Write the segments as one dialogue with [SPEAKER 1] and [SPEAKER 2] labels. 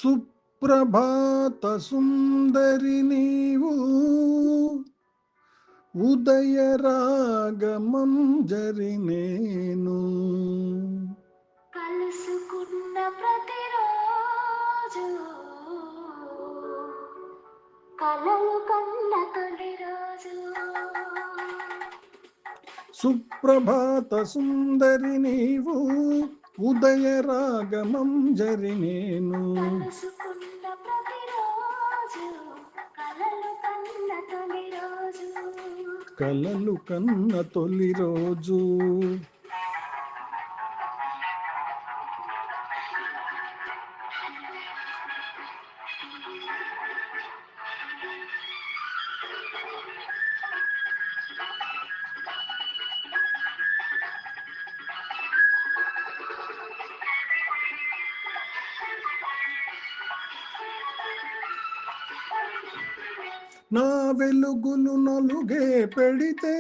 [SPEAKER 1] సుప్రభాత సుందరి నీవు ఉదయ రాగమంజరి నేను
[SPEAKER 2] కలుసుకున్న ప్రతిరోజు కలలు కన్న తొలి రోజు.
[SPEAKER 1] సుప్రభాత సుందరి నీవు ఉదయ రాగమంజరి నేను
[SPEAKER 2] కలుసుకున్న ప్రతిరోజు కలలు కన్న తొలి రోజు.
[SPEAKER 1] కలలు కన్న తొలి రోజు. నా వెలుగులు నలుగే పెడితే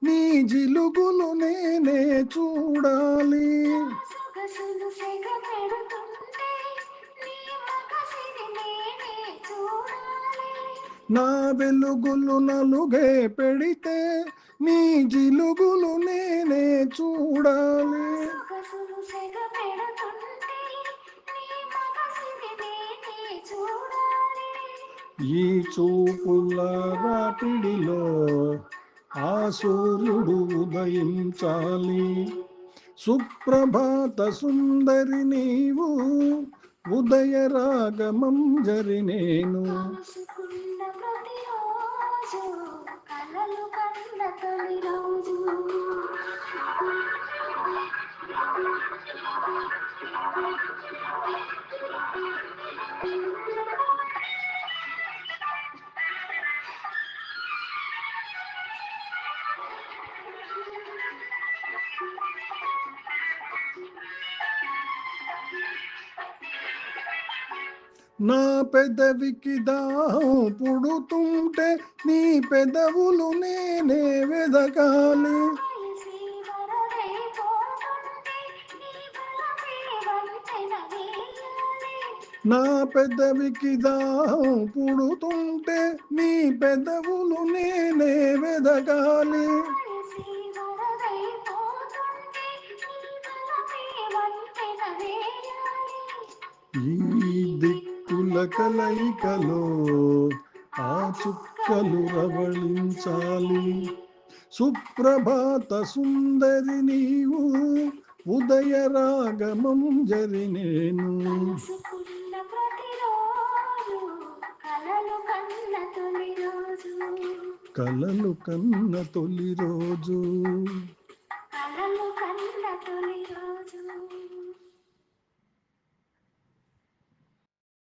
[SPEAKER 1] నీ జిలుగులు నేనే చూడాలి.
[SPEAKER 2] సొగసులు సెగ పెడుతుంటే నీ మగసిరి నేనే చూడాలి.
[SPEAKER 1] నా వెలుగులు నలుగే పెడితే నీ జిలుగులు నేనే చూడాలి.
[SPEAKER 2] సొగసులు సెగ పెడుతుంటే నీ మగసిరి నేనే చూడాలి.
[SPEAKER 1] ఈ చూపుల రాపిడిలో ఆ సూర్యుడు ఉదయించాలి. సుప్రభాత సుందరి నీవు ఉదయ రాగమంజరి నేను
[SPEAKER 2] కలుసుకున్న ప్రతిరోజు కలలు కన్న తొలి రోజు.
[SPEAKER 1] నా పెదవికి దాహం పుడుతుంటే నీ పెదవులు నేనే వెదకాలి.
[SPEAKER 2] కలిసి వరదైపోతుంటే నీ బలమే వంతెన వేయాలి.
[SPEAKER 1] నా పెదవికి దాహం పుడుతుంటే నీ పెదవులు నేనే వెదకాలి.
[SPEAKER 2] కలిసి వరదైపోతుంటే నీ బలమే వంతెన వేయాలి.
[SPEAKER 1] ఈ దిక్కుల కలయికలో ఆ చుక్కలు రవళించాలి. సుప్రభాత సుందరి నీవు ఉదయ రాగమంజరి నేను
[SPEAKER 2] కలుసుకున్న ప్రతిరోజు కలలు కన్న తొలి రోజు.
[SPEAKER 1] కలలు కన్న తొలి రోజు.
[SPEAKER 2] కలలు కన్న తొలి రోజు.